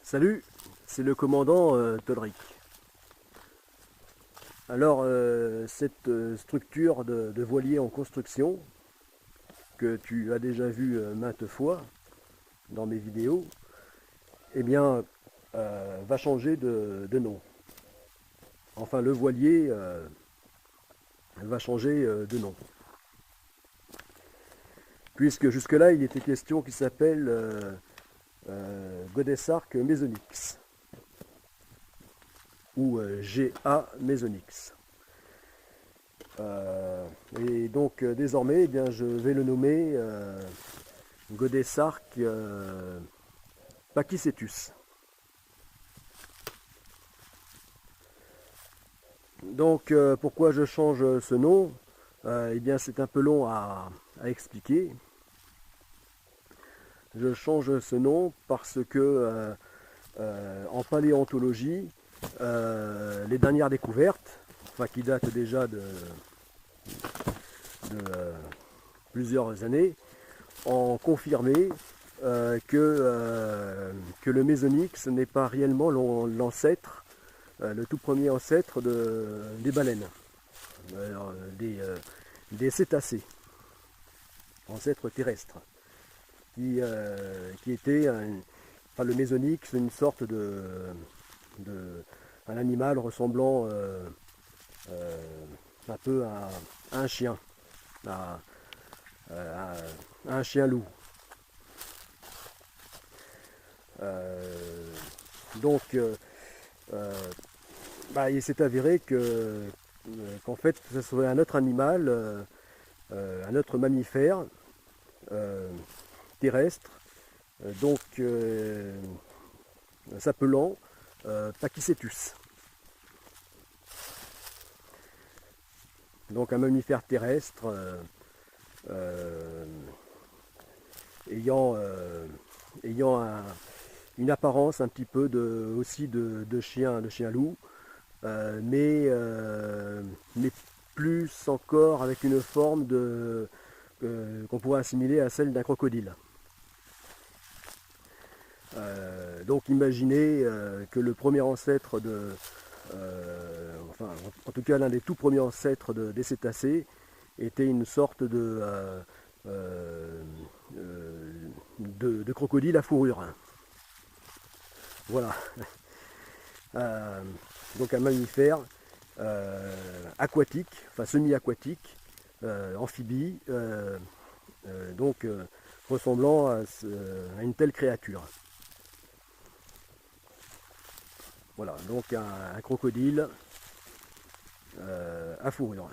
Salut, c'est le commandant Todrick. Alors, cette structure de voilier en construction, que tu as déjà vue maintes fois dans mes vidéos, eh bien, va changer de nom. Enfin, le voilier va changer de nom. Puisque jusque-là, il était question qu'il s'appelle Godessark Mesonix ou GA Mesonix. Et donc désormais, eh bien, je vais le nommer Godessark Pachycetus. Donc pourquoi je change ce nom? Eh bien, c'est un peu long à expliquer. Je change ce nom parce que en paléontologie, les dernières découvertes, enfin qui datent déjà de plusieurs années, ont confirmé que le Mesonix n'est pas réellement l'ancêtre, le tout premier ancêtre des baleines, des cétacés, ancêtres terrestres, qui était enfin, le Mesonix, une sorte un animal ressemblant un peu à un chien, à un chien loup. Donc, il s'est avéré qu'en fait, ce serait un autre animal, un autre mammifère terrestre, donc s'appelant Pachycetus. Donc un mammifère terrestre ayant une apparence un petit peu aussi de chien loup, mais plus encore avec une forme qu'on pourrait assimiler à celle d'un crocodile. Donc imaginez que le premier ancêtre enfin en tout cas l'un des tout premiers ancêtres des cétacés était une sorte de crocodile à fourrure. Voilà. Donc un mammifère aquatique, enfin semi-aquatique, amphibie, donc ressemblant à une telle créature. Voilà, donc un crocodile à fourrure.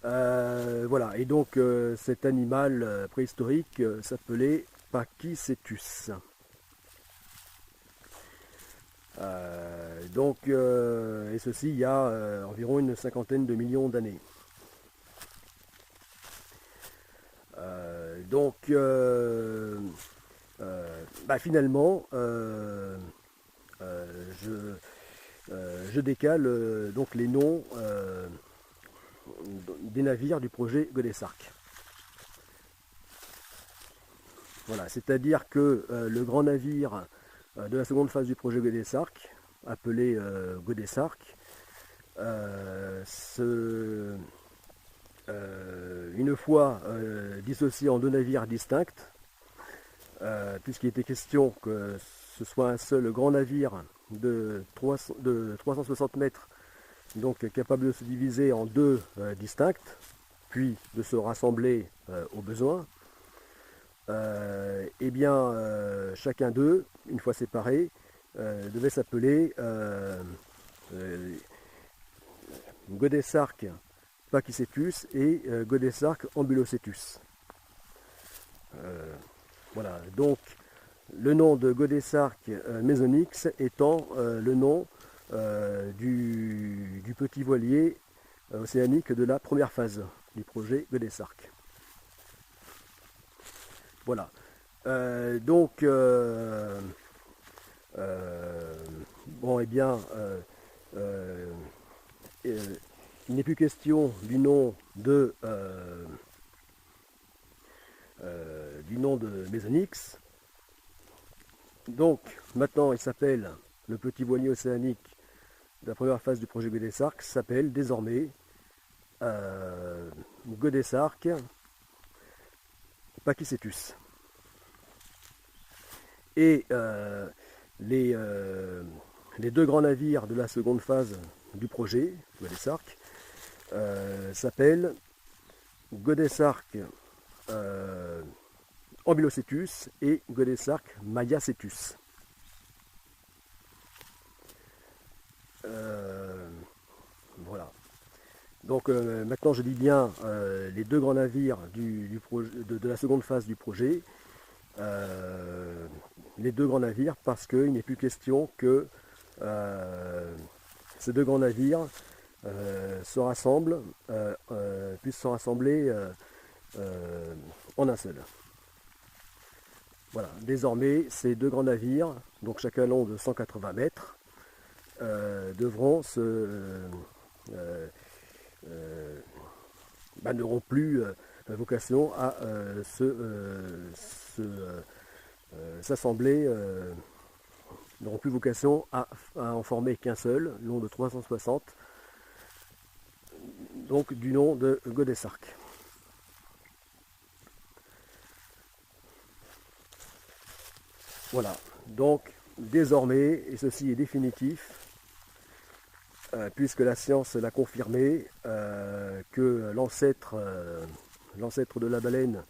Voilà, et donc cet animal préhistorique s'appelait Pachycetus. Et ceci il y a environ une cinquantaine de millions d'années. Finalement, je décale donc les noms des navires du projet Godessark. Voilà, c'est-à-dire que le grand navire de la seconde phase du projet Godessark, appelé Godessark, une fois dissocié en deux navires distincts, puisqu'il était question que ce soit un seul grand navire de 360 mètres, donc capable de se diviser en deux distincts, puis de se rassembler au besoin. Chacun d'eux, une fois séparés, devait s'appeler Godessark Pachycetus et Godessark Ambulocetus. Voilà, donc le nom de Godessark Mesonix étant le nom du petit voilier océanique de la première phase du projet Godessark. Voilà. Il n'est plus question du nom de Mesonix, Donc maintenant il s'appelle, le petit voilier océanique de la première phase du projet Godessark s'appelle désormais Godessark Pachycetus. Et les deux grands navires de la seconde phase du projet Godessark s'appellent Godessark Ambulocetus et Godessark Maiacetus. Voilà. Donc maintenant je dis bien les deux grands navires de la seconde phase du projet. Les deux grands navires parce qu'il n'est plus question que ces deux grands navires se rassemblent, puissent se rassembler en un seul. Voilà, désormais ces deux grands navires, donc chacun long de 180 mètres, devront n'auront plus vocation à s'assembler, n'auront plus vocation à en former qu'un seul, long de 360, donc du nom de Godessark. Voilà, donc désormais, et ceci est définitif, puisque la science l'a confirmé, que l'ancêtre de la baleine,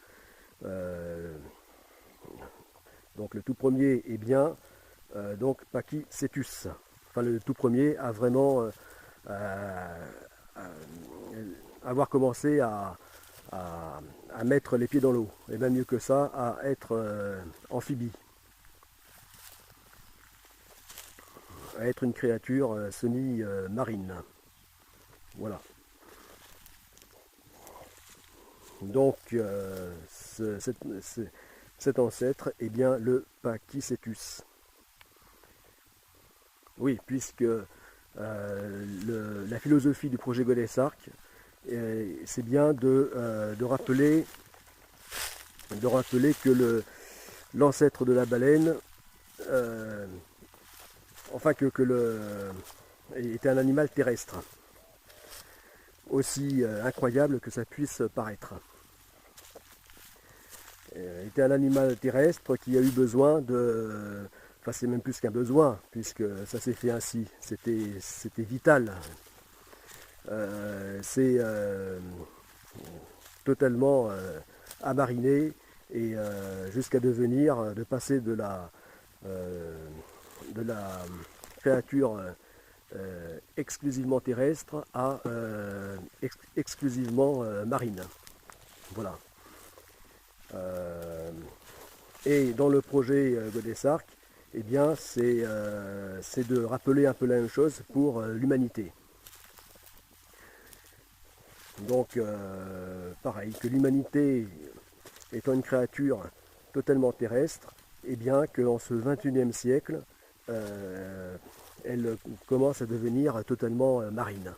donc le tout premier est bien donc Pachycetus. Enfin le tout premier a vraiment avoir commencé à mettre les pieds dans l'eau, et même mieux que ça, à être amphibie, à être une créature semi-marine. Voilà. Donc cet ancêtre est bien le Pachycetus. Oui, puisque la philosophie du projet Godessark, c'est bien de rappeler que l'ancêtre de la baleine, était un animal terrestre, aussi incroyable que ça puisse paraître. Était un animal terrestre qui a eu besoin de... Enfin, c'est même plus qu'un besoin, puisque ça s'est fait ainsi. C'était vital. C'est totalement amariné et jusqu'à devenir, de passer de la créature exclusivement terrestre à exclusivement marine. Voilà. Et dans le projet Godessark, eh bien, c'est de rappeler un peu la même chose pour l'humanité. Donc, pareil, que l'humanité étant une créature totalement terrestre, eh bien, qu'en ce 21e siècle, elle commence à devenir totalement marine.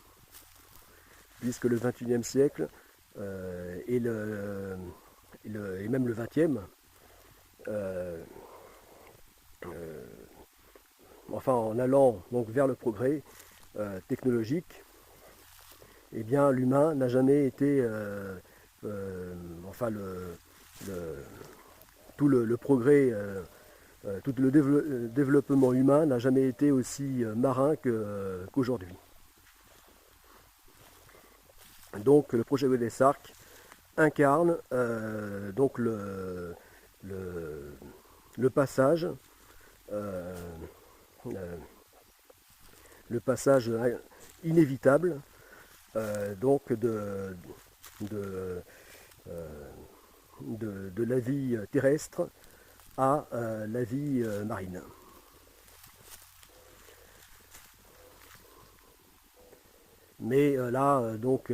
Puisque le 21e siècle et même le 20e, enfin en allant donc vers le progrès technologique, eh bien l'humain n'a jamais été, tout le progrès, tout le développement humain n'a jamais été aussi marin qu'aujourd'hui. Donc le projet Godessark incarne donc le passage inévitable donc de la vie terrestre à la vie marine. Mais là, donc,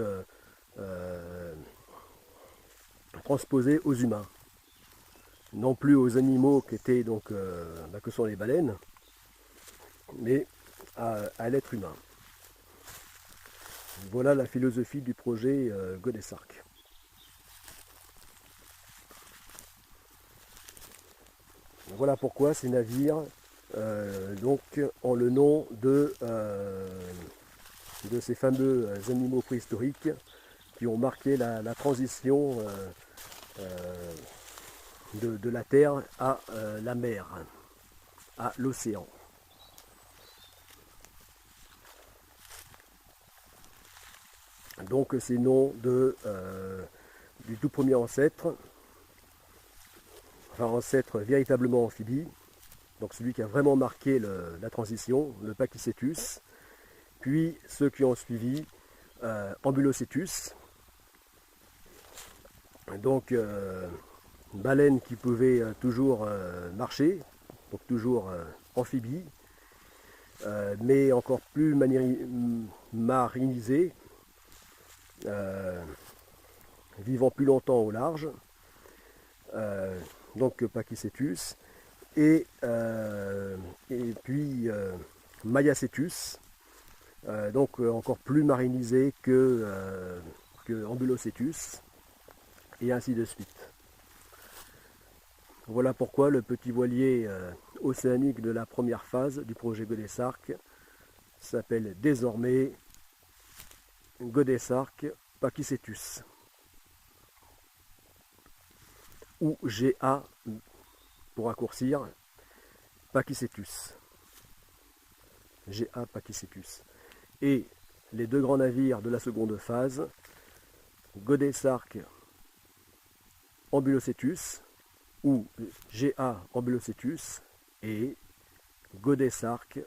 transposé aux humains. Non plus aux animaux qui étaient donc, que sont les baleines, mais à l'être humain. Voilà la philosophie du projet Godessark. Voilà pourquoi ces navires donc, ont le nom de ces fameux animaux préhistoriques qui ont marqué la transition de la terre à la mer, à l'océan. Donc ces noms du tout premier ancêtre, enfin ancêtre véritablement amphibie, donc celui qui a vraiment marqué la transition, le Pachycetus, puis ceux qui ont suivi, Ambulocetus, donc baleine qui pouvait toujours marcher, donc toujours amphibie, mais encore plus marinisée, vivant plus longtemps au large, donc Pachycetus, et puis Mayacetus, donc encore plus marinisé que Ambulocetus, et ainsi de suite. Voilà pourquoi le petit voilier océanique de la première phase du projet Godessarc s'appelle désormais Godessarc Pachycetus, ou GA pour raccourcir, Pachycetus. GA Pachycetus. Et les deux grands navires de la seconde phase, Godessarc Ambulocetus, ou GA Ambulocetus, et Godessarc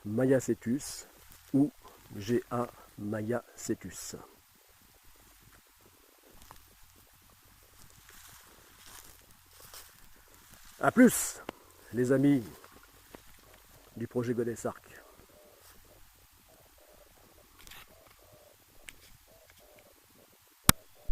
Mayacetus, ou GA Mayacetus. A plus, les amis du projet Godessarc.